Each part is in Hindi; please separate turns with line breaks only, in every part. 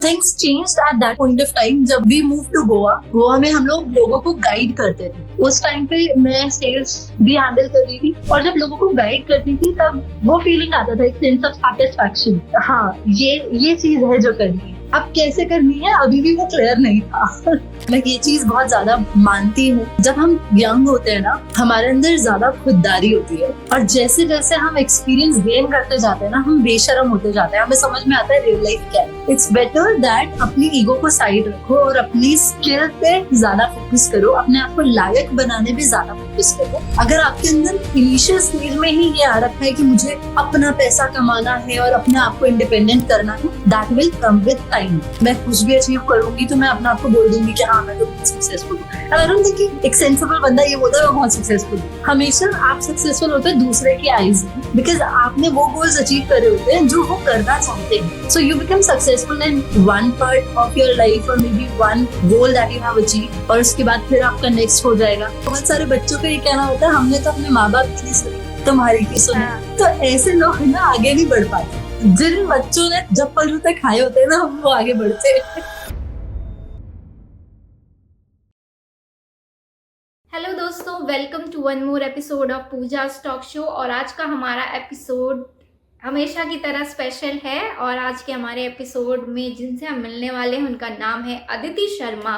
Things changed at that point of time जब वी मूव टू गोवा में हम लोग लोगों को गाइड करते थे। उस टाइम पे मैं सेल्स भी हैंडल कर रही थी और जब लोगों को गाइड करती थी तब वो फीलिंग आता था, एक सेंस ऑफ सैटिस्फैक्शन। हाँ, ये चीज है जो करनी है। अब कैसे करनी है अभी भी वो क्लियर नहीं था। मैं ये चीज बहुत ज्यादा मानती हूँ, जब हम यंग होते हैं ना हमारे अंदर ज्यादा खुददारी होती है और जैसे जैसे हम एक्सपीरियंस गेन करते जाते हैं ना हम बेशरम होते जाते हैं, हमें समझ में आता है रियल लाइफ क्या है। इट्स बेटर दैट अपनी ईगो को साइड रखो और अपनी स्किल पे ज्यादा फोकस करो, अपने आप को लायक बनाने पे ज्यादा फोकस करो। अगर आपके अंदर इनिशियल स्टेज में ही ये आ रखा है कि मुझे अपना पैसा कमाना है और अपने आप को इंडिपेंडेंट करना है, that will come with time. मैं कुछ भी अचीव करूंगी तो मैं अपने आप को बोल दूंगी कि हाँ मैं तो बहुत सक्सेसफुल हूँ। आई डोंट थिंक एक सेंसिबल बंदा ये बोलता है मैं बहुत सक्सेसफुल हूँ। हमेशा आप सक्सेसफुल होते हैं दूसरे की आईज में, बिकॉज आपने वो गोल्स अचीव करे होते हैं जो वो करना चाहते हैं। So you become successful in one part of your life और may be one goal that you have achieve, और उसके बाद फिर आपका नेक्स्ट हो जाएगा। बहुत सारे बच्चों का ये कहना होता है हमने तो अपने माँ बाप की नहीं सुनी, तुम्हारी की सुनी। तो ऐसे लोग ना आगे नहीं बढ़ पाते। जिन बच्चों ने जब पल जूते खाए होते हैं ना वो आगे बढ़ते हैं।
हेलो दोस्तों, welcome to one more episode of Pooja's talk show. और आज का हमारा एपिसोड हमेशा की तरह स्पेशल है और आज के हमारे एपिसोड में जिनसे हम मिलने वाले हैं उनका नाम है अदिति शर्मा,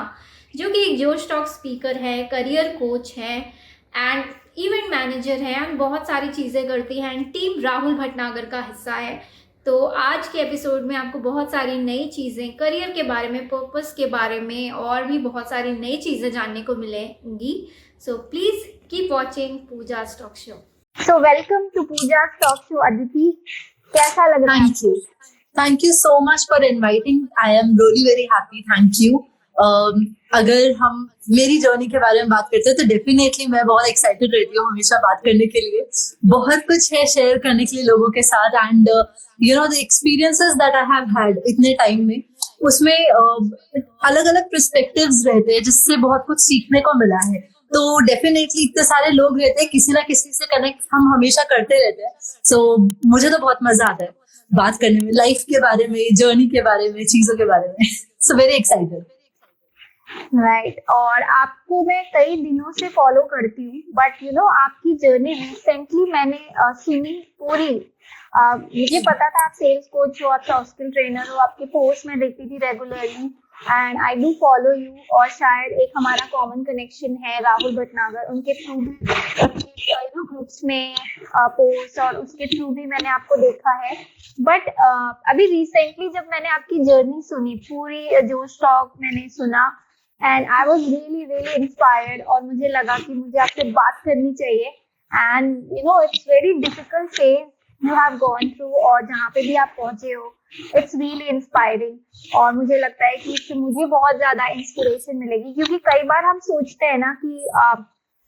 जो कि एक जोश टॉक स्पीकर है, करियर कोच है एंड इवेंट मैनेजर है एंड बहुत सारी चीज़ें करती हैं एंड टीम राहुल भटनागर का हिस्सा है। तो आज के एपिसोड में आपको बहुत सारी नई चीज़ें करियर के बारे में, पर्पस के बारे में और भी बहुत सारी नई चीज़ें जानने को मिलेंगी। So please keep watching Pooja's talk show. So welcome to Pooja's talk show Aditi, कैसा लग रहा है?
Thank you so much for inviting. I am really very happy, thank you. अगर हम मेरी जर्नी के बारे में बात करते हैं तो डेफिनेटली मैं बहुत एक्साइटेड रहती हूँ हमेशा बात करने के लिए। बहुत कुछ है शेयर करने के लिए लोगों के साथ and you know the experiences that I have had इतने टाइम में, उसमें अलग अलग पर्सपेक्टिव्स रहते हैं जिससे बहुत कुछ सीखने को मिला है। तो डेफिनेटली इतने सारे लोग रहते हैं, किसी ना किसी से कनेक्ट हम हमेशा करते रहते हैं। सो मुझे तो बहुत मजा आता है बात करने में, लाइफ के बारे में, जर्नी के बारे में, चीजों के बारे में। So very excited.
राइट और आपको मैं कई दिनों से फॉलो करती हूँ, बट यू नो आपकी जर्नी रिसेंटली मैंने सुनी पूरी। मुझे पता था आप सेल्स कोच हो, आप सॉफ्ट स्किल ट्रेनर हो, आपके पोस्ट में देखती थी regularly and I do follow you. और शायद एक हमारा कॉमन कनेक्शन है राहुल भटनागर, उनके थ्रू भी ग्रुप्स में पोस्ट और उसके थ्रू भी मैंने आपको देखा है। बट अभी रिसेंटली जब मैंने आपकी जर्नी सुनी, पूरी जोश टॉक मैंने सुना and I was really inspired और मुझे लगा कि मुझे आपसे बात करनी चाहिए। And you know it's very difficult phase you have gone through और जहाँ पे भी आप पहुंचे हो इट्स रियली इंस्पायरिंग। और मुझे लगता है कि इससे मुझे बहुत ज्यादा इंस्पिरेशन मिलेगी, क्योंकि कई बार हम सोचते हैं ना कि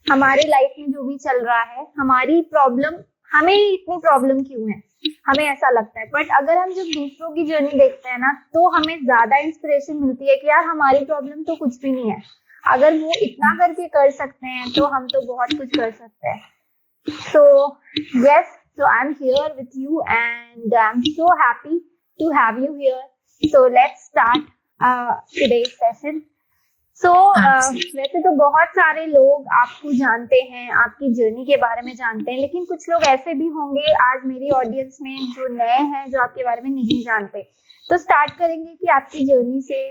हमारी लाइफ में जो भी चल रहा है, हमारी प्रॉब्लम, हमें ही इतनी प्रॉब्लम क्यों है, हमें ऐसा लगता है। बट अगर हम जब दूसरों की जर्नी देखते हैं ना तो हमें ज्यादा इंस्पिरेशन मिलती है कि यार हमारी प्रॉब्लम तो कुछ भी नहीं है, अगर वो इतना करके कर सकते हैं तो हम तो बहुत कुछ कर सकते हैं। So yes, so I'm here with you and I'm so happy to have you here. So let's start today's session. So वैसे तो बहुत सारे लोग आपको जानते हैं, आपकी जर्नी के बारे में जानते हैं, लेकिन कुछ लोग ऐसे भी होंगे आज मेरी ऑडियंस में जो नए हैं, जो आपके बारे में नहीं जानते। तो स्टार्ट करेंगे कि आपकी जर्नी से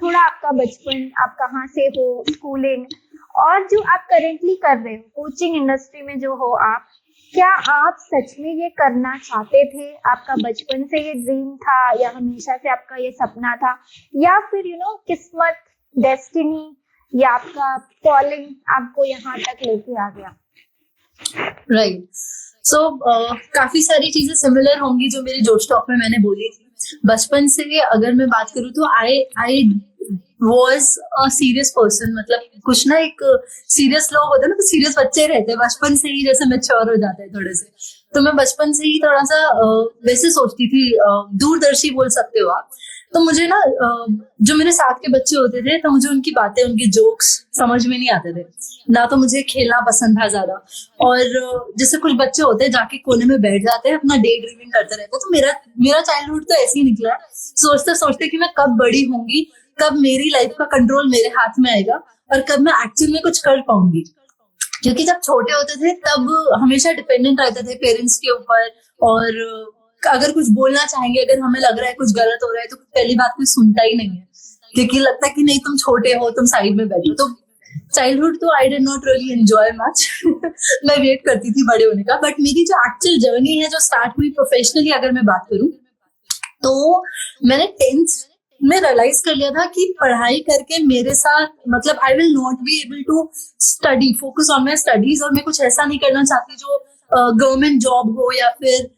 थोड़ा आपका बचपन, आप कहाँ से हो, स्कूलिंग और जो आप करेंटली कर रहे हो कोचिंग इंडस्ट्री में जो हो आप, क्या आप सच में ये करना चाहते थे? आपका बचपन से ये ड्रीम था या हमेशा से आपका ये सपना था, या फिर यू नो किस्मत, डेस्टिनी या आपका कॉलिंग आपको यहाँ तक लेके आ गया?
राइट। सो काफी सारी चीजें सिमिलर होंगी जो मेरे जोश टॉक में मैंने बोली थी। बचपन से अगर मैं बात करूँ तो I was a serious person, मतलब कुछ ना एक सीरियस लोग होते हैं ना, तो सीरियस बच्चे रहते हैं बचपन से ही, जैसे मैच्योर हो जाते हैं थोड़े से। तो मैं बचपन से ही थोड़ा सा वैसे सोचती थी, दूरदर्शी बोल सकते हो आप। तो मुझे ना जो मेरे साथ के बच्चे होते थे तो मुझे उनकी बातें, उनके जोक्स समझ में नहीं आते थे। ना तो मुझे खेलना पसंद था ज्यादा, और जैसे कुछ बच्चे होते हैं जाके कोने में बैठ जाते हैं अपना डे ड्रीमिंग करते रहते हैं। तो मेरा चाइल्डहुड तो ऐसे ही निकला, सोचते सोचते कि मैं कब बड़ी होंगी, कब मेरी लाइफ का कंट्रोल मेरे हाथ में आएगा और कब मैं एक्चुअल में कुछ कर पाऊंगी। क्योंकि जब छोटे होते थे तब हमेशा डिपेंडेंट रहते थे पेरेंट्स के ऊपर, और अगर कुछ बोलना चाहेंगे, अगर हमें लग रहा है कुछ गलत हो रहा है तो पहली बात कोई सुनता ही नहीं है, क्योंकि लगता है कि नहीं तुम छोटे हो, तुम साइड में बैठो। तो चाइल्डहुड तो आई did not really enjoy much. मैं वेट करती थी बड़े होने का। बट मेरी जो एक्चुअल जर्नी है, जो स्टार्ट हुई प्रोफेशनली अगर मैं बात करूं, तो मैंने 10th में रियलाइज कर लिया था कि पढ़ाई करके मेरे साथ, मतलब I will not be able to study, focus on my studies. और मैं कुछ ऐसा नहीं करना चाहती जो गवर्नमेंट जॉब हो या फिर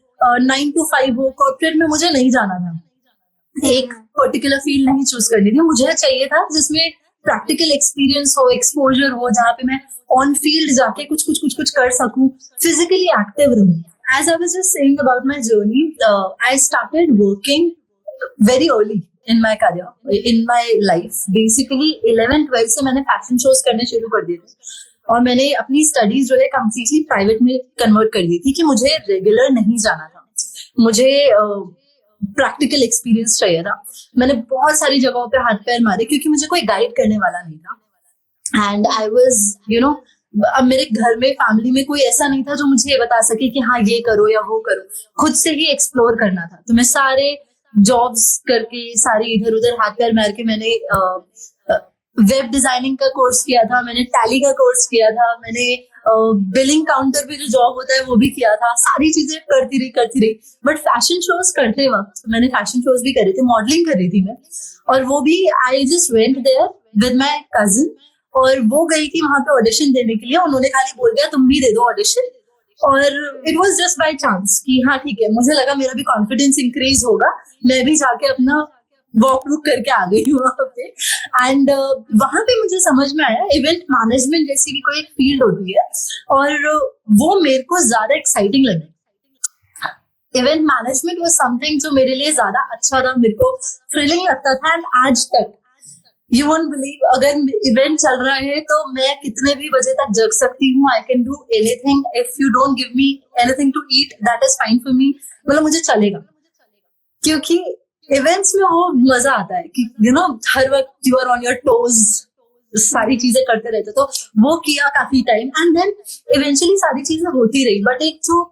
9 to 5 हो, कॉर्पोरेट में मुझे नहीं जाना था। एक पर्टिकुलर फील्ड नहीं चूज करनी थी, मुझे चाहिए था जिसमें प्रैक्टिकल एक्सपीरियंस हो, एक्सपोजर हो, जहाँ पे मैं ऑन फील्ड जाके कुछ कर सकूं, फिजिकली एक्टिव रहूं। As I was just saying about my journey, I started working very early in my career, in my life. Basically 11th-12th से मैंने फैशन शोज करने शुरू कर दिए थे, और मैंने अपनी स्टडीज जो है कम्प्लीटली प्राइवेट में कन्वर्ट कर दी थी कि मुझे रेगुलर नहीं जाना था, मुझे प्रैक्टिकल एक्सपीरियंस चाहिए था। मैंने बहुत सारी जगहों पे हाथ पैर मारे क्योंकि मुझे कोई गाइड करने वाला नहीं था। एंड आई वाज अब मेरे घर में, फैमिली में कोई ऐसा नहीं था जो मुझे ये बता सके कि हाँ ये करो या वो करो। खुद से ही एक्सप्लोर करना था। तो मैं सारे जॉब्स करके, सारे इधर उधर हाथ पैर मार के मैंने वेब डिजाइनिंग का कोर्स किया था, मैंने टैली का कोर्स किया था, मैंने बिलिंग काउंटर पे जो जॉब होता है वो भी किया था। सारी चीजें करती रही। बट फैशन शोज करते वक्त मैंने फैशन शोज भी करे थे, मॉडलिंग कर रही थी मैं, और वो भी I just went there with my cousin. और वो गई थी वहां पे ऑडिशन देने के लिए, उन्होंने खाली बोल दिया तुम भी दे दो ऑडिशन। और it was just by chance कि हाँ ठीक है, मुझे लगा मेरा भी कॉन्फिडेंस इंक्रीज होगा, मैं भी जाके अपना वॉक वुक करके आ गई वहां पे। एंड वहां पे मुझे समझ में आया इवेंट मैनेजमेंट जैसी भी कोई एक फील्ड होती है, और वो मेरे को ज्यादा एक्साइटिंग लगी। इवेंट मैनेजमेंट वाज समथिंग जो मेरे लिए ज्यादा अच्छा था, मेरे को थ्रिलिंग लगता था। एंड आज तक यू वोंट बिलीव, अगर इवेंट चल रहा है तो मैं कितने भी बजे तक जग सकती हूँ। I can do anything, if you don't give me anything to eat that is fine for me, मतलब मुझे चलेगा। क्योंकि इवेंट्स में वो मजा आता है कि हर वक्त you are on your toes, सारी चीजें करते रहते। तो वो किया काफी टाइम, एंड देन इवेंचुअली सारी चीजें होती रही। बट एक जो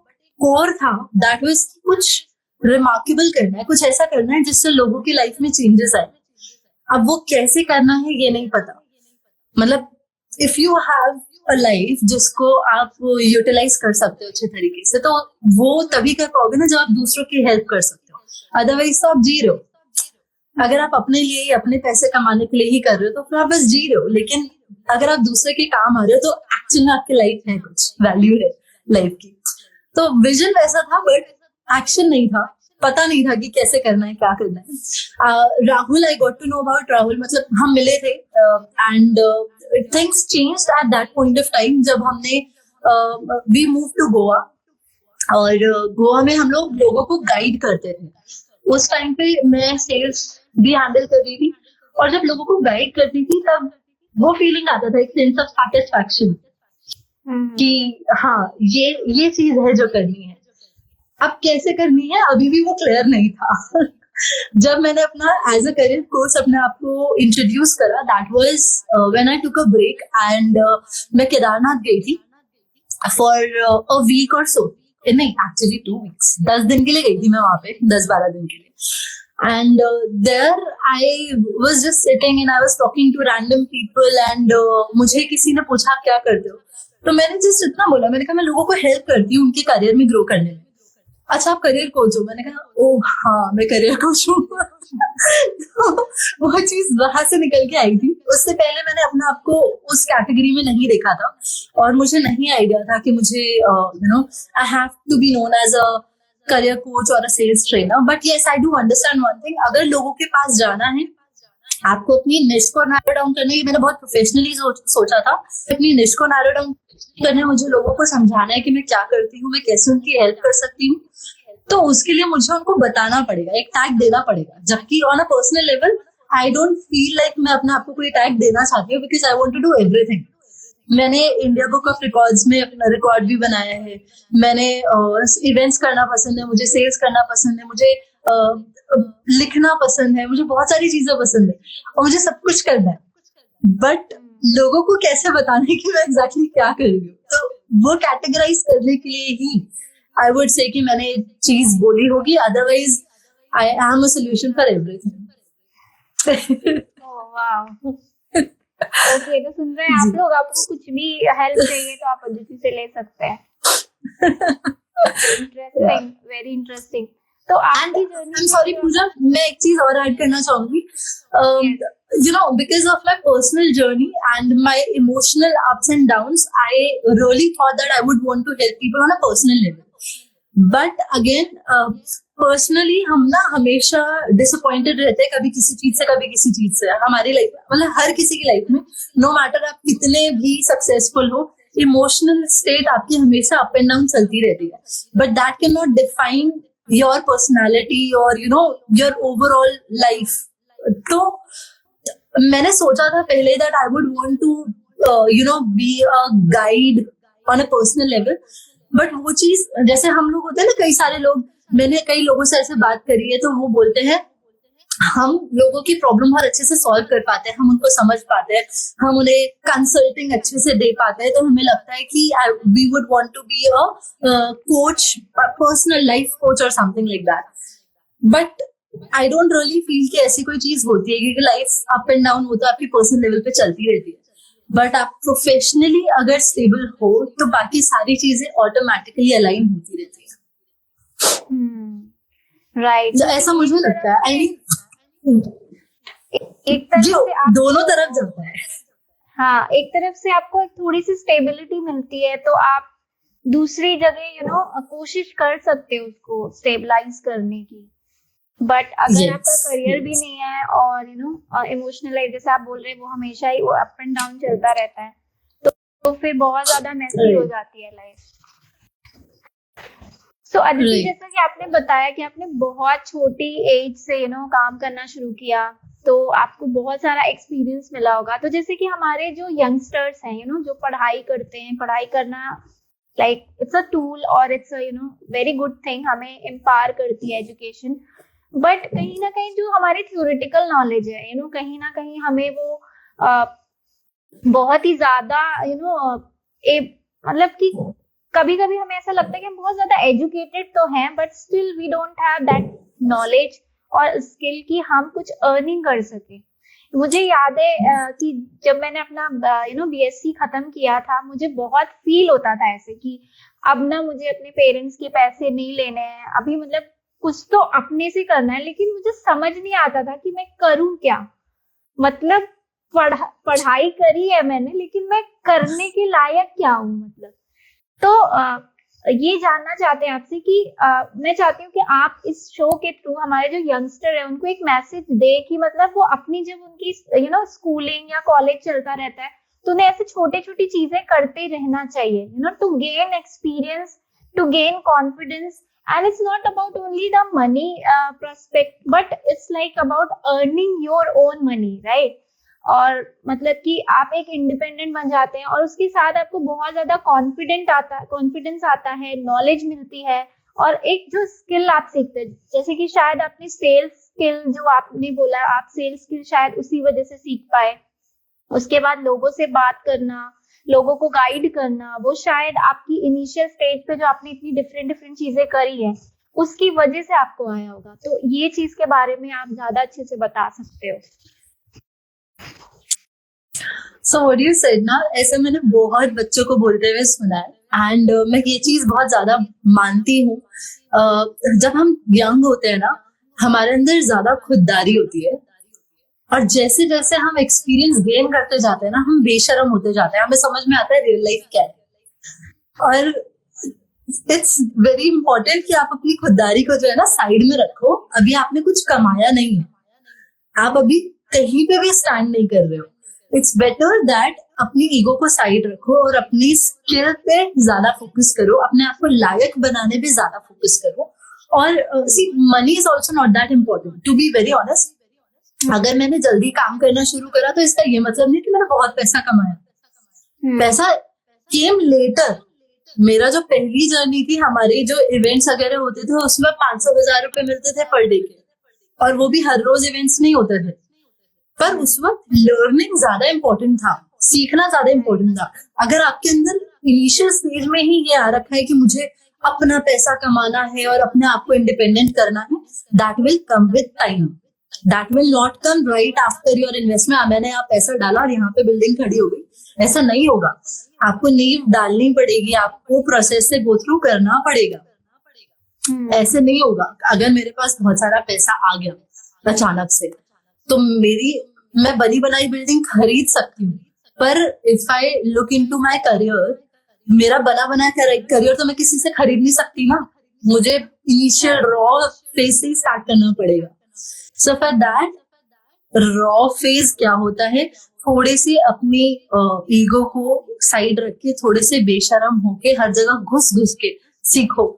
कोर था दैट वाज कुछ रिमार्केबल करना है, कुछ ऐसा करना है जिससे लोगों की लाइफ में चेंजेस आए। अब वो कैसे करना है ये नहीं पता। मतलब if you have a life जिसको आप यूटिलाइज कर सकते हो अच्छे तरीके से, तो वो तभी कर पाओगे ना जब आप दूसरों की हेल्प कर सकते हो। अदरवाइज तो आप जी रहे हो। अगर आप अपने लिए ही, अपने पैसे कमाने के लिए ही कर रहे हो तो फिर आप बस जी रहे हो। लेकिन अगर आप दूसरे के काम आ रहे हो तो एक्चुअली में आपकी लाइफ है, कुछ वैल्यू है लाइफ की। तो विजन वैसा था बट एक्शन नहीं था, पता नहीं था कि कैसे करना है, क्या करना है। Rahul, I got to know about Rahul, मतलब हम मिले थे and things changed at that point of time जब हमने वी मूव टू गोवा। और गोवा में हम लोग लोगों को गाइड करते थे। उस टाइम पे मैं सेल्स भी हैंडल कर रही थी, और जब लोगों को गाइड करती थी तब वो फीलिंग आता था, एक सेंस ऑफ सैटिस्फैक्शन कि हाँ ये चीज है जो करनी है। अब कैसे करनी है अभी भी वो क्लियर नहीं था। जब मैंने अपना एज अ करियर कोर्स अपने आप को इंट्रोड्यूस करा, that was when I took a break and मैं केदारनाथ गई थी फॉर अ वीक और सो। नहीं, एक्चुअली 2 weeks, 10 दिन के लिए गई थी मैं वहां पे, 10-12 दिन के लिए। And there I was just sitting and I was talking to random people and मुझे किसी ने पूछा क्या करते हो, तो मैंने जस्ट इतना बोला, मैंने कहा मैं लोगों को हेल्प करती हूँ उनके करियर में ग्रो करने में। अच्छा, आप करियर कोच हो? मैंने कहा ओह हाँ मैं करियर कोच हूँ। तो वो चीज वहां से निकल के आई थी। उससे पहले मैंने अपने आप को उस कैटेगरी में नहीं देखा था, और मुझे नहीं आइडिया था कि मुझे I have to be known as a career coach और a sales trainer. But yes, I do understand one thing, अगर लोगों के पास जाना है, आपको अपनी निश को नैरो डाउन करने की, मैंने बहुत प्रोफेशनली सोचा था अपनी निश को नैरो डाउन करने, मुझे लोगों को समझाना है कि मैं क्या करती हूँ, मैं कैसे उनकी हेल्प कर सकती हूँ, तो उसके लिए मुझे उनको बताना पड़ेगा, एक टैग देना पड़ेगा, जबकि on a personal level I don't feel like मैं अपने आप को कोई टैग देना चाहती हूँ, because I want to do everything. मैंने इंडिया बुक ऑफ रिकॉर्ड्स में अपना रिकॉर्ड भी बनाया है, मैंने इवेंट्स करना पसंद है, मुझे सेल्स करना पसंद है, मुझे लिखना पसंद है, मुझे बहुत सारी चीजें पसंद है और मुझे सब कुछ करना है, बट लोगों को कैसे बताना है कि मैं एग्जैक्टली क्या कर रही हूँ। तो वो कैटेगराइज करने के लिए ही आई वुड से कि मैंने चीज बोली होगी, otherwise I am a solution for everything.
Wow, okay. तो सुन रहे हैं आप लोग, आपको कुछ भी हेल्प चाहिए तो आप अदिति से ले सकते हैं। Interesting, very interesting. तो आपकी जर्नी,
आई एम सॉरी पूजा, मैं एक चीज और ऐड करना चाहूंगी। You know, because of my personal journey and my emotional ups and downs, I really thought that I would want to help people on a personal level. But again, personally हम ना हमेशा डिसअपॉइंटेड रहते हैं, कभी किसी चीज से कभी किसी चीज से। हमारी लाइफ में, मतलब हर किसी की लाइफ में, नो मैटर आप कितने भी सक्सेसफुल हो, इमोशनल स्टेट आपकी हमेशा अप एंड डाउन चलती रहती है, but that can not define your personality और योर ओवरऑल लाइफ। तो मैंने सोचा था पहले that I would want to be a guide on a personal level, but वो चीज, जैसे हम लोग होते हैं ना, कई सारे लोग, मैंने कई लोगों से ऐसे बात करी है, तो वो बोलते हैं हम लोगों की प्रॉब्लम बहुत अच्छे से सॉल्व कर पाते हैं, हम उनको समझ पाते हैं, हम उन्हें कंसल्टिंग अच्छे से दे पाते हैं, तो हमें लगता है कि we would want to be a coach, personal life coach और something like that. But I don't really feel कि ऐसी कोई चीज होती है, क्योंकि लाइफ अप एंड डाउन होता है, आपकी पर्सनल लेवल पे चलती रहती है, बट आप प्रोफेशनली अगर स्टेबल हो तो बाकी सारी चीजें ऑटोमेटिकली अलाइन होती रहती है।
राइट,
तो ऐसा मुझे लगता है।
एक तरफ से आप
दोनों तरफ जाता है।
हाँ, एक तरफ से आपको थोड़ी सी स्टेबिलिटी मिलती है, तो आप दूसरी जगह कोशिश कर सकते हो उसको स्टेबलाइज करने की। बट अगर आपका करियर भी नहीं है और इमोशनल लाइफ, जैसे आप बोल रहे हैं, वो हमेशा ही अप एंड डाउन चलता रहता है, तो फिर बहुत ज्यादा मेसी हो जाती है लाइफ। तो अदिति, जैसा कि आपने बताया कि आपने बहुत छोटी एज से काम करना शुरू किया, तो आपको बहुत सारा एक्सपीरियंस मिला होगा। तो जैसे कि हमारे जो यंगस्टर्स हैं जो पढ़ाई करते हैं, पढ़ाई करना लाइक इट्स अ टूल और इट्स वेरी गुड थिंग, हमें एम्पावर करती है एजुकेशन। बट कहीं ना कहीं जो हमारी थ्योरेटिकल नॉलेज है, कहीं ना कहीं हमें वो बहुत ही ज्यादा मतलब कि कभी कभी हमें ऐसा लगता है कि हम बहुत ज्यादा एजुकेटेड तो हैं, but still we don't have that knowledge और स्किल कि हम कुछ अर्निंग कर सके। मुझे याद है कि जब मैंने अपना बीएससी खत्म किया था, मुझे बहुत फील होता था ऐसे कि अब ना मुझे अपने पेरेंट्स के पैसे नहीं लेने हैं, अभी मतलब कुछ तो अपने से करना है, लेकिन मुझे समझ नहीं आता था कि मैं करूं क्या। मतलब पढ़ाई करी है मैंने, लेकिन मैं करने के लायक क्या हूं, मतलब। तो ये जानना चाहते हैं आपसे कि मैं चाहती हूँ कि आप इस शो के थ्रू हमारे जो यंगस्टर है उनको एक मैसेज दे कि मतलब वो अपनी, जब उनकी स्कूलिंग या कॉलेज चलता रहता है, तो उन्हें ऐसे छोटे छोटी चीजें करते रहना चाहिए, to gain experience, to gain confidence. And it's not about only the money prospect, but it's like about earning your own money, right? और मतलब कि आप एक इंडिपेंडेंट बन जाते हैं और उसके साथ आपको बहुत ज्यादा कॉन्फिडेंस आता है, नॉलेज मिलती है, और एक जो स्किल आप सीखते हैं, जैसे कि शायद आपने सेल्स स्किल जो आपने बोला, आप सेल्स स्किल शायद उसी वजह से सीख पाए। उसके बाद लोगों से बात करना, लोगों को गाइड करना, वो शायद आपकी इनिशियल स्टेज पे जो आपने इतनी डिफरेंट चीजें करी है उसकी वजह से आपको आया होगा। तो ये चीज के बारे में आप ज्यादा अच्छे से बता सकते हो।
So what you said ना, ऐसे मैंने बहुत बच्चों को बोलते हुए सुना है, एंड मैं ये चीज बहुत ज्यादा मानती हूँ। जब हम यंग होते हैं ना, हमारे अंदर ज्यादा खुददारी होती है, और जैसे जैसे हम एक्सपीरियंस गेन करते जाते हैं ना, हम बेशरम होते जाते हैं, हमें समझ में आता है रियल लाइफ क्या है। और इट्स वेरी इंपॉर्टेंट कि आप अपनी खुददारी को जो है ना साइड में रखो। अभी आपने कुछ कमाया नहीं है, आप अभी कहीं पे भी स्टैंड नहीं कर रहे हो। इट्स बेटर दैट अपनी ईगो को साइड रखो और अपनी स्किल पे ज्यादा फोकस करो, अपने आप को लायक बनाने पे ज्यादा फोकस करो, और see money is also not that important, to be very honest. अगर मैंने जल्दी काम करना शुरू करा तो इसका ये मतलब नहीं कि मैंने बहुत पैसा कमाया. पैसा केम लेटर. मेरा जो पहली जर्नी थी, हमारे जो इवेंट्स वगैरह होते थे उसमें 500,000 रुपए मिलते थे पर डे के, और वो भी हर रोज इवेंट्स नहीं होते थे. पर उस वक्त लर्निंग ज्यादा इम्पोर्टेंट था, सीखना ज्यादा इम्पोर्टेंट था. अगर आपके अंदर इनिशियल स्टेज में ही ये आ रखा है कि मुझे अपना पैसा कमाना है और अपने आप को इंडिपेंडेंट करना है, that will come with time. That will not come right after your investment. मैंने यहाँ पैसा डाला और यहाँ पे बिल्डिंग खड़ी हो गई, ऐसा नहीं होगा. आपको नींव डालनी पड़ेगी, आपको प्रोसेस से गो थ्रू करना पड़ेगा. ऐसे नहीं होगा. अगर मेरे पास बहुत सारा पैसा आ गया अचानक से, तो मैं बनी बनाई बिल्डिंग खरीद सकती हूँ, पर if I look into my career, मेरा बना बनाया करियर तो मैं किसी से खरीद नहीं सकती ना. मुझे इनिशियल रॉ फेज से ही स्टार्ट करना पड़ेगा. So for that, raw phase क्या होता है, थोड़े से अपनी ईगो को साइड रख के, थोड़े से बेशरम होके हर जगह घुस घुस के सीखो.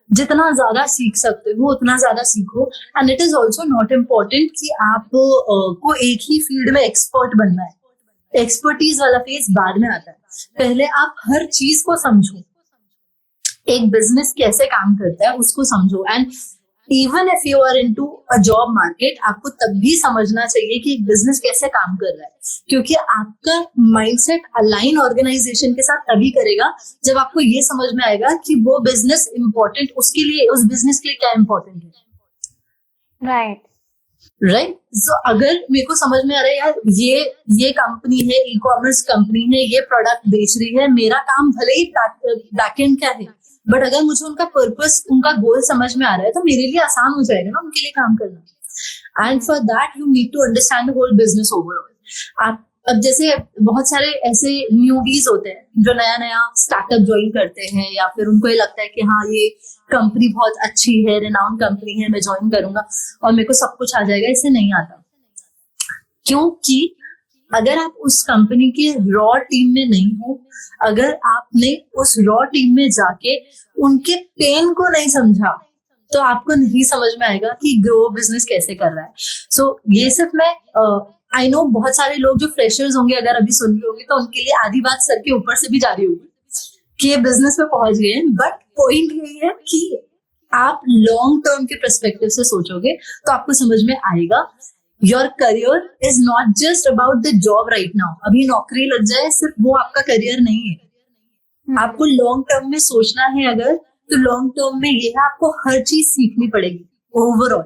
जितना ज्यादा सीख सकते हो उतना ज्यादा सीखो. And it is also not important कि आप को एक ही फील्ड में एक्सपर्ट बनना है. एक्सपर्टीज वाला फेज बाद में आता है. पहले आप हर चीज को समझो. एक बिजनेस कैसे काम करता है उसको समझो. And even if you are into a job market, आपको तब भी समझना चाहिए कि एक बिजनेस कैसे काम कर रहा है, क्योंकि आपका माइंडसेट अलाइन ऑर्गेनाइजेशन के साथ तभी करेगा जब आपको ये समझ में आएगा कि वो बिजनेस इम्पोर्टेंट उसके लिए, उस बिजनेस के लिए क्या इम्पोर्टेंट है. राइट. सो अगर मेरे को समझ में आ रहा है यार, ये कंपनी है, ई कॉमर्स कंपनी है, ये प्रोडक्ट बेच रही है, मेरा काम भले ही बैकएंड का है, बट अगर मुझे उनका पर्पस, उनका गोल समझ में आ रहा है तो मेरे लिए आसान हो जाएगा ना उनके लिए काम करना. And for that you need to understand the whole business overall. आप अब जैसे बहुत सारे ऐसे न्यूबीज होते हैं जो नया नया स्टार्टअप ज्वाइन करते हैं, या फिर उनको ये लगता है कि हाँ ये कंपनी बहुत अच्छी है, रिनाउंड कंपनी है, मैं ज्वाइन करूंगा और मेरे को सब कुछ आ जाएगा. इससे नहीं आता. क्योंकि अगर आप उस कंपनी की रॉ टीम में नहीं हो, अगर आपने उस रॉ टीम में जाके उनके पेन को नहीं समझा, तो आपको नहीं समझ में आएगा कि ग्रो बिजनेस कैसे कर रहा है. सो ये सिर्फ मैं आई नो बहुत सारे लोग जो फ्रेशर्स होंगे अगर अभी सुन रहे होंगे तो उनके लिए आधी बात सर के ऊपर से भी जा रही होगी कि ये बिजनेस में पहुंच गए हैं. बट पॉइंट यही है कि आप लॉन्ग टर्म के पर्सपेक्टिव से सोचोगे तो आपको समझ में आएगा your career is not just about the job right now. अभी नौकरी लग जाए सिर्फ वो आपका करियर नहीं है. आपको लॉन्ग टर्म में सोचना है अगर, तो लॉन्ग टर्म में ये है आपको हर चीज सीखनी पड़ेगी overall.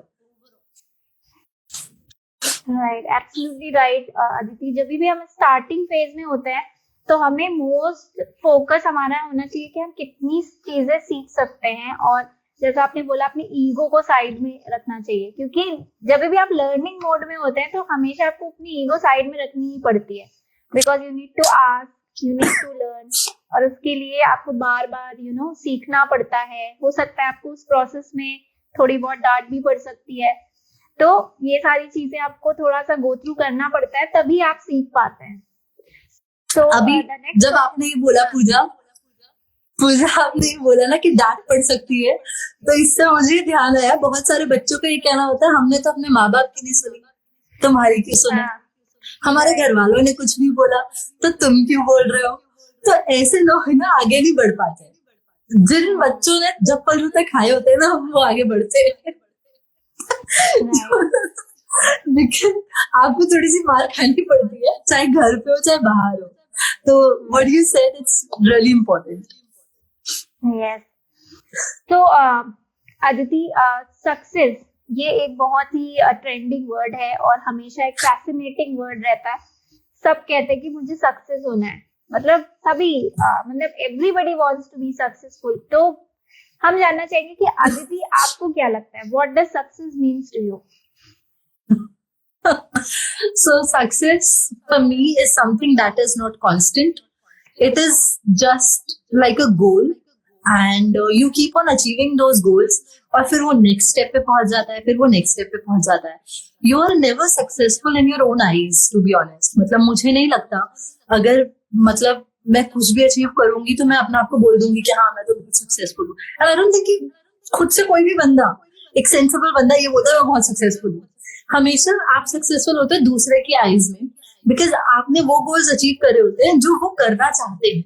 Right, absolutely right Aditi. जब भी हम स्टार्टिंग फेज में होते हैं तो हमें मोस्ट फोकस हमारा होना चाहिए कि हम कितनी चीजें सीख सकते हैं, और जैसा आपने बोला अपनी ईगो को साइड में रखना चाहिए, क्योंकि जब भी आप लर्निंग मोड में होते हैं तो हमेशा आपको अपनी ईगो साइड में रखनी ही पड़ती है. Because you need to ask, you need to learn, और उसके लिए आपको बार बार सीखना पड़ता है. हो सकता है आपको उस प्रोसेस में थोड़ी बहुत डांट भी पड़ सकती है. तो ये सारी चीजें आपको थोड़ा सा गो थ्रू करना पड़ता है, तभी आप सीख पाते हैं. तो
अभी जब आपने ये बोला पूजा आपने ये बोला ना कि डांट पड़ सकती है, तो इससे मुझे ध्यान आया बहुत सारे बच्चों का ये कहना होता है हमने तो अपने माँ बाप की नहीं सुनी, तुम्हारी क्यों सुना. हमारे घर वालों ने कुछ भी बोला तो तुम क्यों बोल रहे हो. तो ऐसे लोग ना आगे नहीं बढ़ पाते. जिन बच्चों ने जब पल जूते खाए होते हैं ना वो आगे बढ़ते हैं. लेकिन आपको थोड़ी सी मार खानी पड़ती है, चाहे घर पे हो चाहे बाहर हो. तो what you said it's really important.
Yes. तो अदिति, सक्सेस ये एक बहुत ही ट्रेंडिंग वर्ड है और हमेशा एक फैसिनेटिंग वर्ड रहता है. सब कहते हैं कि मुझे सक्सेस होना है, मतलब सभी मतलब everybody wants to be successful. तो हम जानना चाहेंगे कि अदिति आपको क्या लगता है, what does success means to you?
So success for me is something that is not constant. It is just like a goal and you keep on achieving those goals और फिर वो next step पे पहुंच जाता है, फिर वो next step पे पहुंच जाता है. You are never successful in your own eyes, to be honest. मतलब मुझे नहीं लगता अगर मतलब मैं कुछ भी अचीव करूंगी तो मैं अपने आप को बोल दूंगी कि हाँ मैं तो बहुत सक्सेसफुल हूँ. And I don't think खुद से कोई भी बंदा, एक सेंसिबल बंदा ये बोलता है मैं बहुत सक्सेसफुल हूँ, हमेशा आप सक्सेसफुल होते हैं दूसरे की आईज में, बिकॉज आपने वो गोल्स अचीव करे होते हैं जो वो करना चाहते हैं.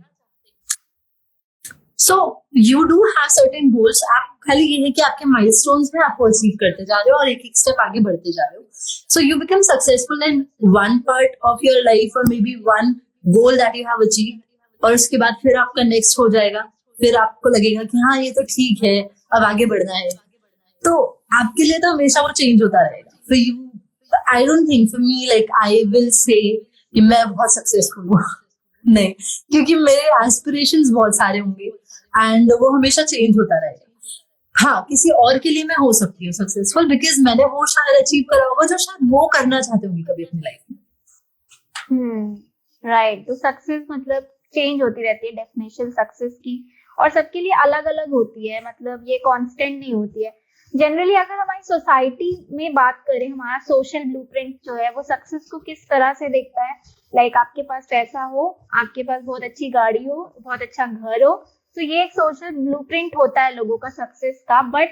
So you do have certain goals. आप खाली ये है कि आपके माइलस्टोन्स में आपको अचीव करते जा रहे हो और एक एक स्टेप आगे बढ़ते जा रहे हो. So you become successful in one part of your life और may be one goal that you have achieve, और उसके बाद फिर आपका नेक्स्ट हो जाएगा, फिर आपको लगेगा कि हाँ ये तो ठीक है, अब आगे बढ़ना है. तो आपके लिए तो हमेशा वो चेंज होता रहेगा. For you, I don't think, for me like I will say कि मैं बहुत सक्सेसफुल हूँ. नहीं, क्योंकि मेरे एस्पिरेशंस बहुत सारे होंगे एंड वो हमेशा चेंज होता रहेगा. हाँ, किसी और के लिए मैं हो सकती हूँ सक्सेसफुल बिकॉज मैंने वो शायद अचीव करा होगा जो शायद वो करना चाहते होंगे कभी अपनी लाइफ में.
राइट. तो सक्सेस मतलब चेंज होती रहती है डेफिनेशन सक्सेस की, और सबके लिए अलग अलग होती है, मतलब ये कांस्टेंट नहीं होती है. जनरली अगर हमारी सोसाइटी में बात करें, हमारा सोशल ब्लूप्रिंट जो है वो सक्सेस को किस तरह से देखता है, लाइक आपके पास पैसा हो, आपके पास बहुत अच्छी गाड़ी हो, बहुत अच्छा घर हो, तो ये एक सोशल ब्लूप्रिंट होता है लोगों का सक्सेस का. बट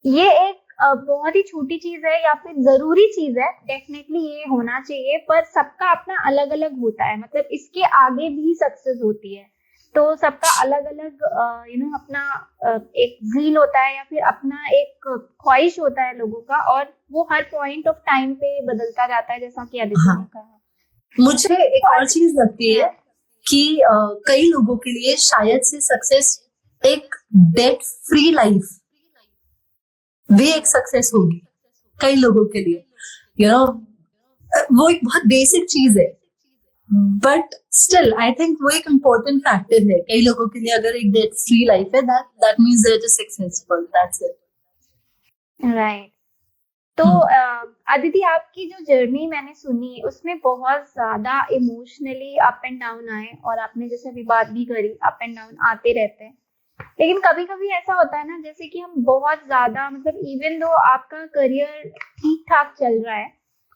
ये एक बहुत ही छोटी चीज है या फिर जरूरी चीज है, डेफिनेटली ये होना चाहिए, पर सबका अपना अलग अलग होता है. मतलब इसके आगे भी सक्सेस होती है, तो सबका अलग अलग अपना एक ज़ील होता है या फिर अपना एक ख्वाहिश होता है लोगों का, और वो हर पॉइंट ऑफ टाइम पे बदलता जाता है, जैसा कि आदित्य ने कहा.
मुझे एक और चीज लगती है कि कई लोगों के लिए शायद से सक्सेस एक डेट फ्री लाइफ भी एक सक्सेस होगी कई लोगों के लिए. वो एक बहुत बेसिक चीज है, बट स्टिल आई थिंक वो एक इम्पोर्टेंट फैक्टर है कई लोगों के लिए. अगर एक डेट फ्री लाइफ है, that means that is successful. That's it.
Right. तो अदिति, आपकी जो जर्नी मैंने सुनी उसमें बहुत ज्यादा इमोशनली अप एंड डाउन आए, और आपने जैसे अभी बात भी करी, अप एंड डाउन आते रहते हैं. लेकिन कभी कभी ऐसा होता है ना, जैसे कि हम बहुत ज्यादा, मतलब इवन दो आपका करियर ठीक ठाक चल रहा है,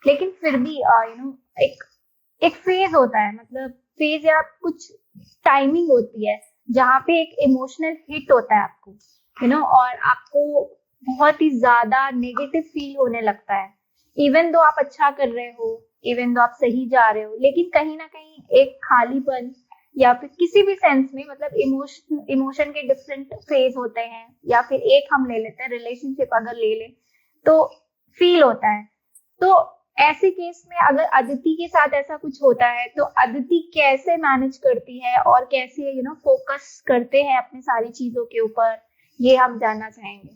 लेकिन फिर भी एक फेज होता है, मतलब फेज या कुछ टाइमिंग होती है जहाँ पे एक इमोशनल हिट होता है आपको, और आपको बहुत ही ज्यादा नेगेटिव फील होने लगता है. इवन दो आप अच्छा कर रहे हो, इवन दो आप सही जा रहे हो, लेकिन कहीं ना कहीं एक खालीपन या फिर किसी भी सेंस में, मतलब इमोशन के डिफरेंट फेज होते हैं, या फिर एक हम ले लेते हैं रिलेशनशिप अगर ले ले तो फील होता है. तो ऐसे केस में अगर अदिति के साथ ऐसा कुछ होता है तो अदिति कैसे मैनेज करती है और कैसे फोकस करते हैं अपनी सारी चीजों के ऊपर, ये हम जानना चाहेंगे.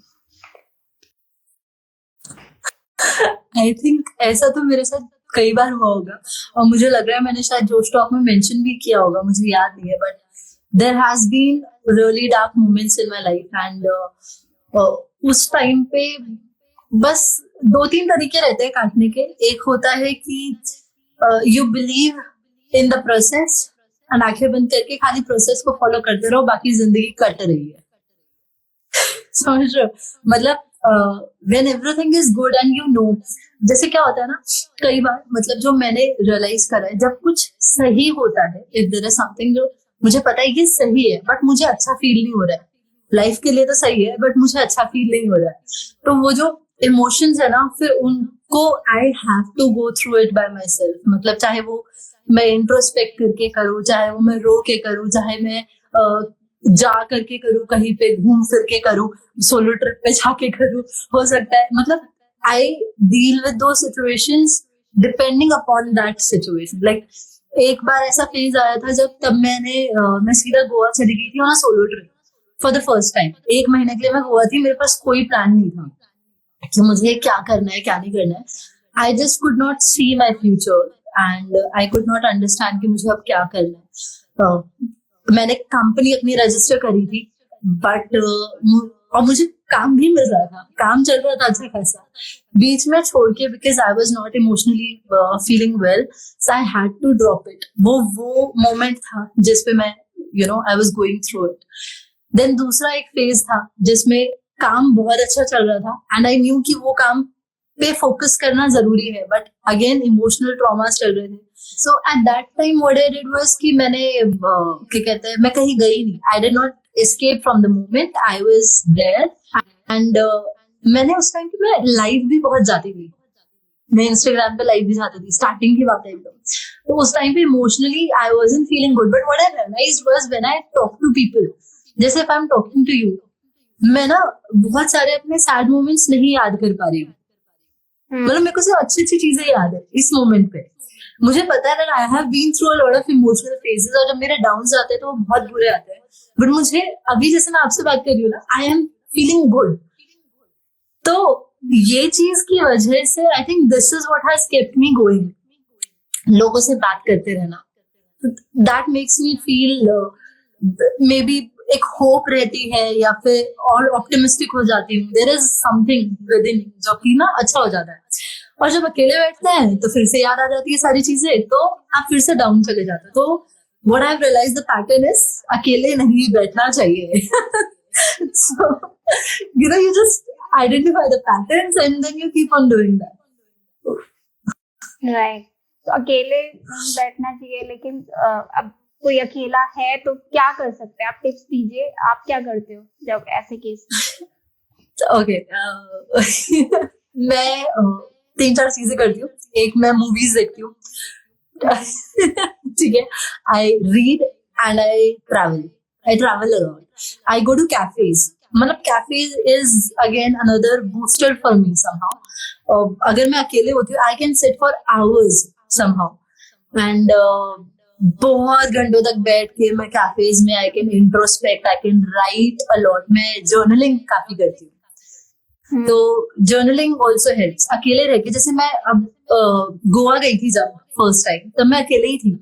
आई थिंक ऐसा तो मेरे साथ कई बार हुआ होगा, और मुझे लग रहा है मैंने शायद जोश टॉक में मेंशन भी किया होगा, मुझे याद नहीं है, but there has been really dark moments in my life. And उस टाइम पे बस 2-3 तरीके रहते हैं काटने के. एक होता है कि you believe in the process and आंखें बंद करके खाली प्रोसेस को फॉलो करते रहो, बाकी जिंदगी कट रही है. समझ रहे हो? मतलब when everything is good and जैसे क्या होता है ना, कई बार मतलब जो मैंने रियलाइज करा है, जब कुछ सही होता है, if there is something जो मुझे पता है ये सही है बट मुझे अच्छा फील नहीं हो रहा है, लाइफ के लिए तो सही है बट मुझे अच्छा फील नहीं हो रहा है, तो वो जो इमोशंस है ना, फिर उनको I have to go through it by myself. मतलब चाहे वो मैं इंट्रोस्पेक्ट करके करूँ, चाहे वो मैं रो के करूँ, चाहे मैं जा करके करूँ, कहीं पे घूम फिर के करूँ, सोलो ट्रिप पे जाके करूँ, हो सकता है. मतलब आई डील विद दो situations depending upon that situation. Like एक बार ऐसा फेज आया था जब तब मैं सीधा गोवा चली गई थी, वहाँ solo trip for the first time. 1 महीने के लिए मैं गोवा थी, मेरे पास कोई प्लान नहीं था कि मुझे क्या करना है क्या नहीं करना है. I just could not see my future and I could not understand कि मुझे अब क्या करना है. मैंने कंपनी अपनी रजिस्टर करी थी, बट और मुझे काम भी मिल रहा था, काम चल रहा था अच्छा खासा, बीच में छोड़ के because I was not emotionally feeling well, so I had to drop it. वो मोमेंट था जिसपे मैं I was going through it. Then दूसरा एक फेज था जिसमें काम बहुत अच्छा चल रहा था एंड आई न्यू कि वो काम पे फोकस करना जरूरी है, बट अगेन इमोशनल ट्रॉमास चल रहे थे. So at that time what I did was कि मैंने क्या कहते हैं, मैं कहीं गई नहीं. I did not escape from the moment, I was there. And मैंने उस टाइम पे मैं लाइव भी बहुत जाती थी. मैं इंस्टाग्राम पे लाइव भी जाती थी, स्टार्टिंग की बात है एकदम. तो उस टाइम पे emotionally I wasn't feeling good, but what I realised was when I talk to people, जैसे if I am talking to you, मैं ना बहुत सारे अपने सैड मोमेंट्स नहीं याद कर पा रही हूँ. मतलब मेरे को सिर्फ अच्छी अच्छी चीजें याद है इस मोमेंट पे. मुझे पता है I have been through a lot of emotional phases, और जब मेरे डाउन्स आते हैं तो वो बहुत बुरे आते हैं. बट मुझे अभी जैसे मैं आपसे बात कर रही हूँ ना, आई एम फीलिंग गुड. तो ये चीज की वजह से I think this is what has kept me going. लोगों से बात करते रहना, that makes me feel maybe एक होप रहती है, या फिर और ऑप्टिमिस्टिक हो जाती हूँ. There is something within जो कि ना अच्छा हो जाता है. और जब अकेले बैठते हैं तो फिर से याद आ जाती है सारी चीजें, तो आप फिर से डाउन चले जाते हो. तो what I have realised the pattern is अकेले नहीं बैठना चाहिए. So, you just identify the patterns and then you keep on doing that.
Right. तो अकेले नहीं बैठना चाहिए, लेकिन अब कोई अकेला है तो क्या कर सकते हैं आप? टिप्स दीजिए, आप क्या करते हो जब ऐसे केस में?
ओके, मैं 3-4 चीजें करती हूँ. एक, मैं मूवीज देखती हूँ. ठीक है. I read and I travel a lot. I go to cafes. मतलब cafes is again another booster for me somehow. अगर मैं अकेले होती हूँ, I can sit for hours somehow, and बहुत घंटों तक बैठ के मैं कैफेज में I can introspect, I can write a lot. मैं जर्नलिंग काफी करती हूँ. तो जर्नलिंग ऑल्सो हेल्प्स. अकेले रह के, जैसे मैं अब गोवा गई थी जब फर्स्ट टाइम, तब मैं अकेले ही थी.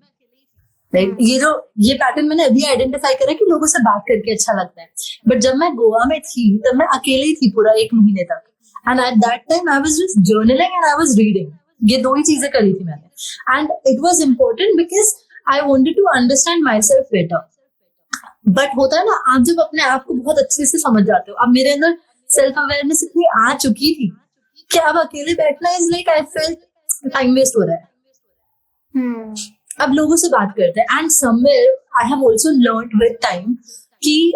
ये पैटर्न मैंने अभी आइडेंटिफाई करा कि लोगों से बात करके अच्छा लगता है. बट जब मैं गोवा में थी तब मैं अकेले ही थी पूरा 1 महीने तक. And at that time I was just journaling and I was reading. ये 2 ही चीजें करी थी मैंने. And it was important because I wanted to understand myself better. But होता है ना, आप जब अपने आप को बहुत अच्छे से समझ जाते हो, अब मेरे अंदर सेल्फ अवेयरनेस इतनी आ चुकी थी कि अब अकेले बैठना is like I felt time waste हो रहा है. अब लोगों से बात करते हैं. And somewhere I have also learned with time कि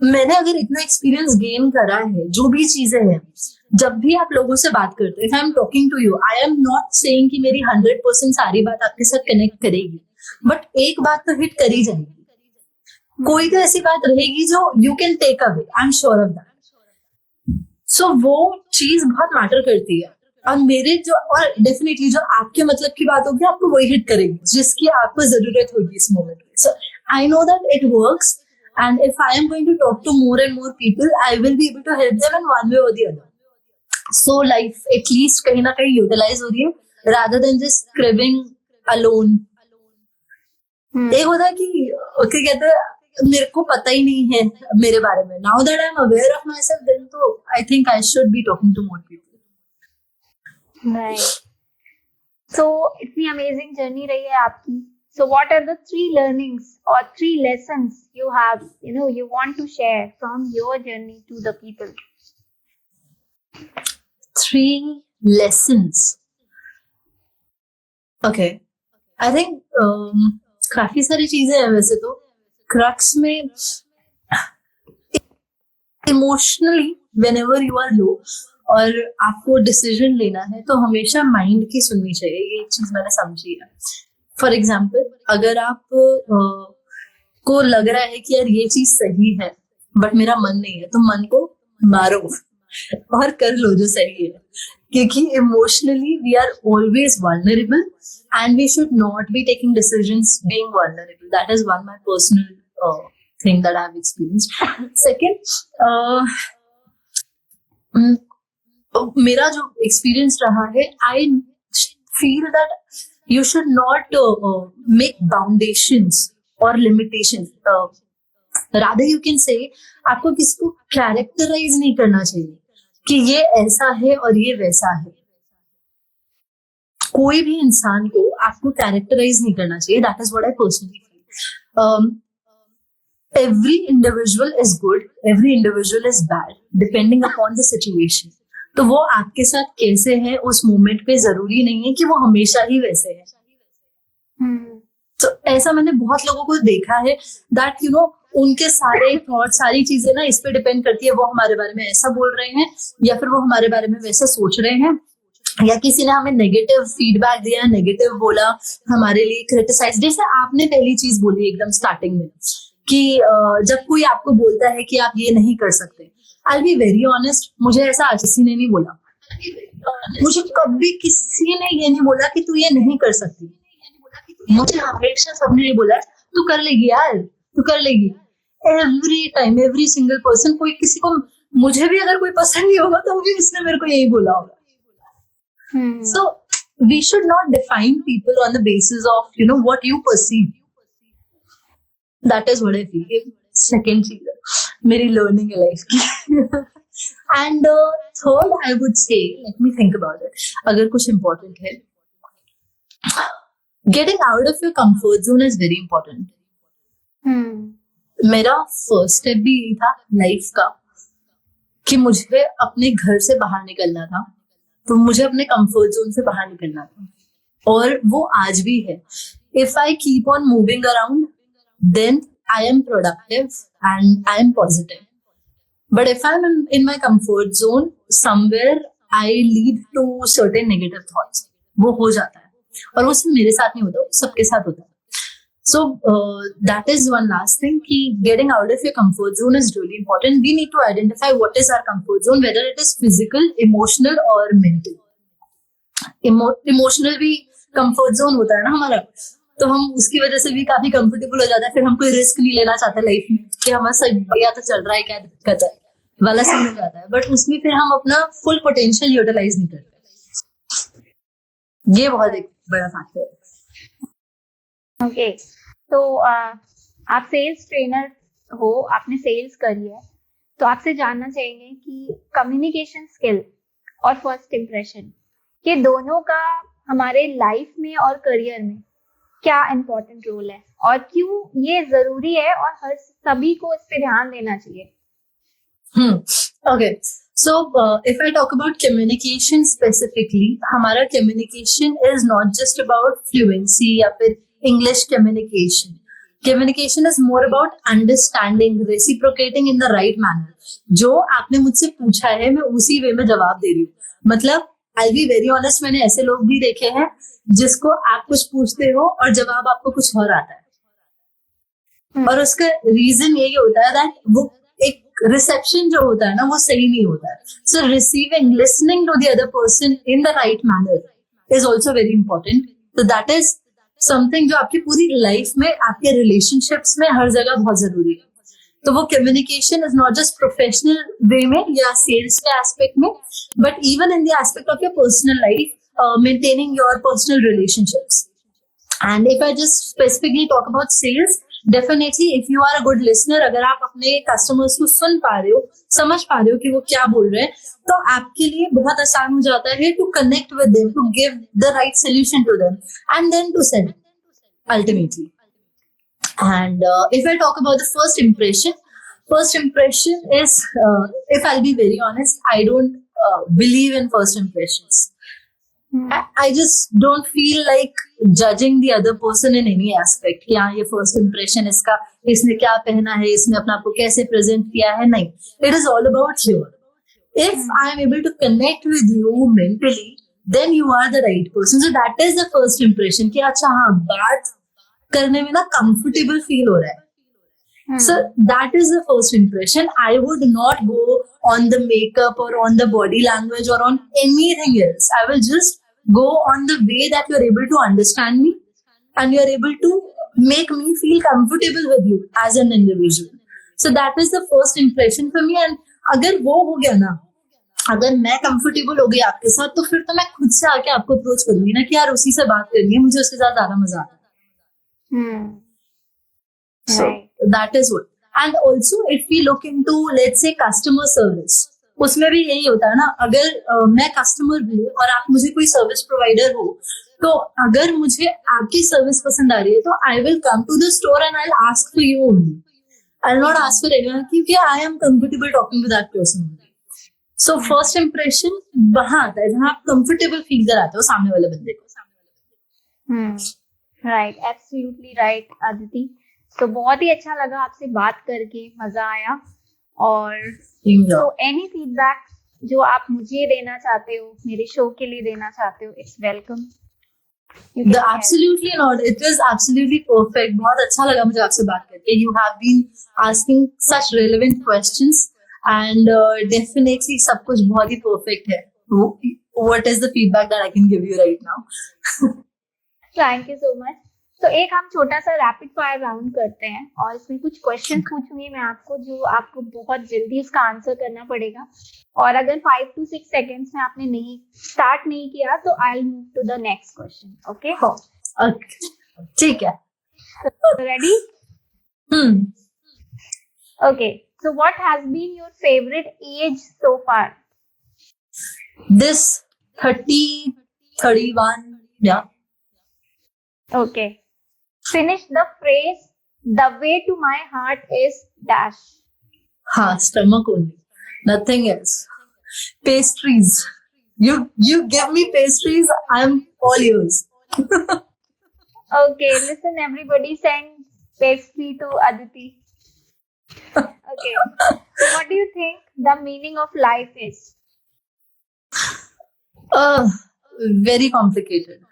मैंने अगर इतना एक्सपीरियंस गेन करा है, जो भी चीजें हैं, जब भी आप लोगों से बात करते हो, if I am talking to you, I am not saying कि मेरी 100% सारी बात आपके साथ कनेक्ट करेगी, बट एक बात तो हिट करी जाएगी. कोई तो ऐसी बात रहेगी जो you can take away. I am sure of that. So वो चीज बहुत मैटर करती है. और मेरे जो, और डेफिनेटली जो आपके मतलब की बात होगी, आपको वही हिट करेगी जिसकी आपको जरूरत होगी इस मोमेंट में. So I know that it works, and if I am going to talk to more and more people, I will be able to help them in one way or the other. So life at least कहीं ना कहीं यूटिलाइज हो रही है, rather than just cribbing alone. एक होता है कि क्या कहते हैं, मेरे को पता ही नहीं है मेरे बारे में. Now that I am aware of my self, then तो I think I should be talking to more people.
Right. So इतनी amazing journey रही है आपकी. So what are the 3 learnings or 3 lessons you have, you want to share from your journey to the people? 3
lessons. Okay. I think काफी सारी चीजें हैं वैसे तो. क्रक्स में emotionally whenever you are low और आपको डिसीजन लेना है, तो हमेशा माइंड की सुननी चाहिए. ये चीज मैंने समझी है. फॉर एग्जाम्पल, अगर आप को लग रहा है कि यार ये चीज सही है बट मेरा मन नहीं है, तो मन को मारो और कर लो जो सही है. क्योंकि emotionally we are always vulnerable and we should not be taking decisions being vulnerable. That is one my personal thing that I have experienced. Second, मेरा जो एक्सपीरियंस रहा है, I feel that you should not make boundations और limitations. Rather you can say, आपको किसी को कैरेक्टराइज नहीं करना चाहिए कि ये ऐसा है और ये वैसा है. कोई भी इंसान को आपको कैरेक्टराइज नहीं करना चाहिए. That is what I personally feel. Every individual is good, every individual is bad, depending upon the situation. तो वो आपके साथ कैसे है उस मोमेंट पे जरूरी नहीं है कि वो हमेशा ही वैसे है। तो ऐसा मैंने बहुत लोगों को देखा है दैट यू नो उनके सारे थॉट सारी चीजें ना इस पे डिपेंड करती है वो हमारे बारे में ऐसा बोल रहे हैं या फिर वो हमारे बारे में वैसा सोच रहे हैं, या किसी ने हमें नेगेटिव फीडबैक दिया, नेगेटिव बोला, हमारे लिए क्रिटिसाइज। जैसे आपने पहली चीज बोली एकदम स्टार्टिंग में कि जब कोई आपको बोलता है कि आप ये नहीं कर सकते, आई बी वेरी ऑनेस्ट, मुझे ऐसा किसी ने नहीं बोला। मुझे कभी किसी ने ये नहीं बोला कि तू ये नहीं कर सकती। मुझे हमेशा सबने ये बोला तू कर लेगी यार, तू कर लेगी। Every time every single person, कोई किसी को, मुझे भी अगर कोई पसंद नहीं होगा तो भी उसने मेरे को यही बोला होगा। So we should not define people on the basis of what you perceive. That is what I feel. Second चीज है मेरी learning है life की। And third I would say, let me think about it. अगर कुछ important है, getting out of your comfort zone is very important. मेरा first step भी यही था लाइफ का कि मुझे अपने घर से बाहर निकलना था, तो मुझे अपने कंफर्ट जोन से बाहर निकलना था और वो आज भी है। If I keep on moving around then I am productive and I am positive, but if I am in my comfort zone somewhere I lead to certain negative thoughts, वो हो जाता है और वो सिर्फ मेरे साथ नहीं होता, सबके साथ होता है। So that is one last thing, कि getting out of your comfort zone is really important. We need to identify what is our comfort zone, whether it is physical, emotional or mental. Emotional भी comfort zone होता है ना हमारा, तो हम उसकी वजह से भी काफी comfortable हो जाता है। फिर हम कोई रिस्क नहीं लेना चाहते लाइफ में कि हमारा सब बढ़िया तो चल रहा है, क्या दिक्कत है वाला सीन हो जाता है, बट उसमें फिर हम अपना फुल पोटेंशियल यूटिलाइज नहीं करते। ये बहुत एक बड़ा फैक्टर है।
ओके, तो आप सेल्स ट्रेनर हो, आपने सेल्स करी है, तो आपसे जानना चाहेंगे कि कम्युनिकेशन स्किल और फर्स्ट इम्प्रेशन ये दोनों का हमारे लाइफ में और करियर में क्या इम्पोर्टेंट रोल है और क्यों ये जरूरी है और हर सभी को इस पे ध्यान देना चाहिए।
Okay, so if I talk about communication specifically, हमारा communication is not just about fluency या फिर English communication. Communication is more about understanding, reciprocating in the right manner. जो आपने मुझसे पूछा है मैं उसी वे में जवाब दे रही हूँ। मतलब I'll be very honest, मैंने ऐसे लोग भी देखे हैं जिसको आप कुछ पूछते हो और जवाब आपको कुछ और आता है, और उसका रीजन यही होता है दैट वो एक रिसेप्शन जो होता है ना वो सही नहीं होता है। So receiving, listening to the other person in the right manner is also very important. तो दैट इज समथिंग जो आपकी पूरी लाइफ में, आपके रिलेशनशिप्स में हर जगह बहुत जरूरी है। तो वो communication is not just professional way में या सेल्स के एस्पेक्ट में, but even in the aspect of your personal life, maintaining your personal relationships. And if I just specifically talk about sales, definitely if you are a good listener, अगर आप अपने कस्टमर्स को सुन पा रहे हो, समझ पा रहे हो कि वो क्या बोल रहे हैं, तो आपके लिए बहुत आसान हो जाता है to connect with them, to give the right solution to them and then to sell ultimately. And if I talk about the first impression is, if I'll be very honest, I don't believe in first impressions. I just don't feel like judging the other person in any aspect कि हाँ ये first impression इसका, इसने क्या पहना है, इसने अपना आपको कैसे प्रेजेंट किया है, नहीं। It is all about you. If I am able to connect with you mentally, then you are the right person. So that is the first impression कि अच्छा हाँ बात करने में ना comfortable feel हो रहा है। So that is the first impression. I would not go on the makeup or on the body language or on anything else. I will just go on the way that you're able to understand me and you're able to make me feel comfortable with you as an individual. So that is the first impression for me. And अगर वो हो गया ना, अगर मैं comfortable हो गई आपके साथ, तो फिर तो मैं खुद से आके आपको अप्रोच करूंगी ना कि यार उसी से बात करनी है, मुझे उसके साथ ज्यादा मजा आता है। So that is what. And also if we look into, let's say, customer service, उसमें भी यही होता है ना, अगर मैं कस्टमर हूँ और आप मुझे कोई सर्विस प्रोवाइडर हो, तो अगर मुझे आपकी सर्विस पसंद आ रही है तो I will come to the store and I will ask for you only. I will not ask for anyone, क्योंकि I am comfortable talking to that person only. So first impression वहां आता है जहाँ आप कंफर्टेबल फील कराते हो सामने वाले बंदे को.
Right, absolutely right Aditi. तो बहुत ही अच्छा लगा आपसे बात करके, मजा आया. और तो एनी फीडबैक जो आप मुझे देना चाहते हो, मेरे शो के लिए देना चाहते हो, it's welcome.
Absolutely not. It was absolutely perfect. बहुत अच्छा लगा मुझे आपसे बात करके. You have been asking such relevant questions and definitely सब कुछ बहुत ही perfect है. What is the feedback that I can give you right now?
Thank you so much. तो एक हम छोटा सा रैपिड फायर राउंड करते हैं और इसमें कुछ क्वेश्चन पूछूंगी मैं आपको, जो आपको बहुत जल्दी उसका आंसर करना पड़ेगा. और अगर 5 to 6 सेकेंड्स में आपने स्टार्ट नहीं किया तो I will move to the next question. Okay,
ठीक है.
Ready? Okay, so what has been your favourite age so far?
This 30, 31, yeah.
Okay. Finish the phrase, the way to my heart is dash.
Stomach only. Nothing else. Pastries. You give me pastries, I'm all yours.
Okay, listen, everybody send pastry to Aditi. Okay. So what do you think the meaning of life is?
Very complicated.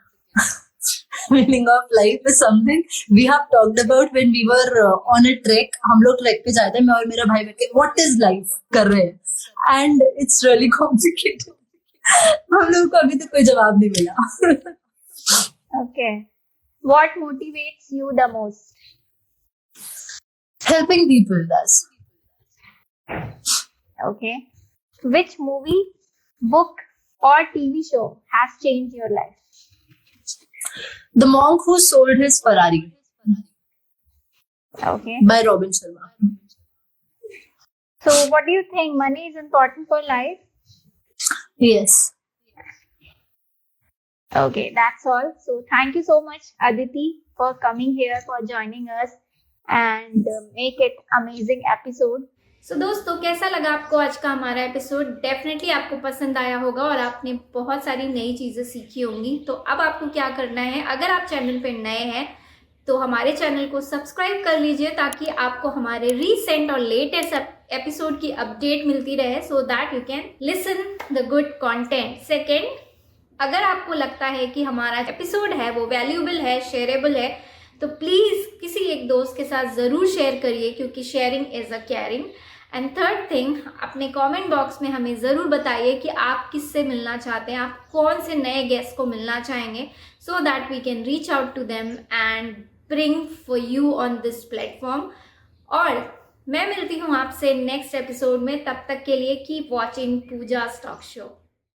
Meaning of life is something we have talked about when we were on a trek. हम लोग ट्रैक पे जाते हैं, मैं और मेरा भाई बैठ के what is life कर रहे हैं, and it's really complicated. हम लोग को अभी तक कोई जवाब नहीं मिला.
Okay. What motivates you the most?
Helping people does.
Okay. Which movie, book or TV show has changed your life?
The Monk Who Sold His Ferrari.
Okay.
By Robin Sharma.
So what do you think, money is important for life?
Yes.
Okay, that's all. So thank you so much, Aditi, for coming here, for joining us and make it amazing episode.
सो दोस्तों, कैसा लगा आपको आज का हमारा एपिसोड? डेफिनेटली आपको पसंद आया होगा और आपने बहुत सारी नई चीज़ें सीखी होंगी. तो अब आपको क्या करना है, अगर आप चैनल पे नए हैं तो हमारे चैनल को सब्सक्राइब कर लीजिए ताकि आपको हमारे रीसेंट और लेटेस्ट एपिसोड की अपडेट मिलती रहे, so that you can listen the good content. Second, अगर आपको लगता है कि हमारा एपिसोड है वो वैल्यूएबल है, शेयरेबल है, तो प्लीज़ किसी एक दोस्त के साथ ज़रूर शेयर करिए, क्योंकि sharing is a caring. And third thing, अपने कमेंट बॉक्स में हमें ज़रूर बताइए कि आप किससे मिलना चाहते हैं, आप कौन से नए गेस्ट को मिलना चाहेंगे, so that we can reach out to them and bring for you on this platform. और मैं मिलती हूँ आपसे नेक्स्ट एपिसोड में. तब तक के लिए कीप वॉचिंग पूजा टॉक शो.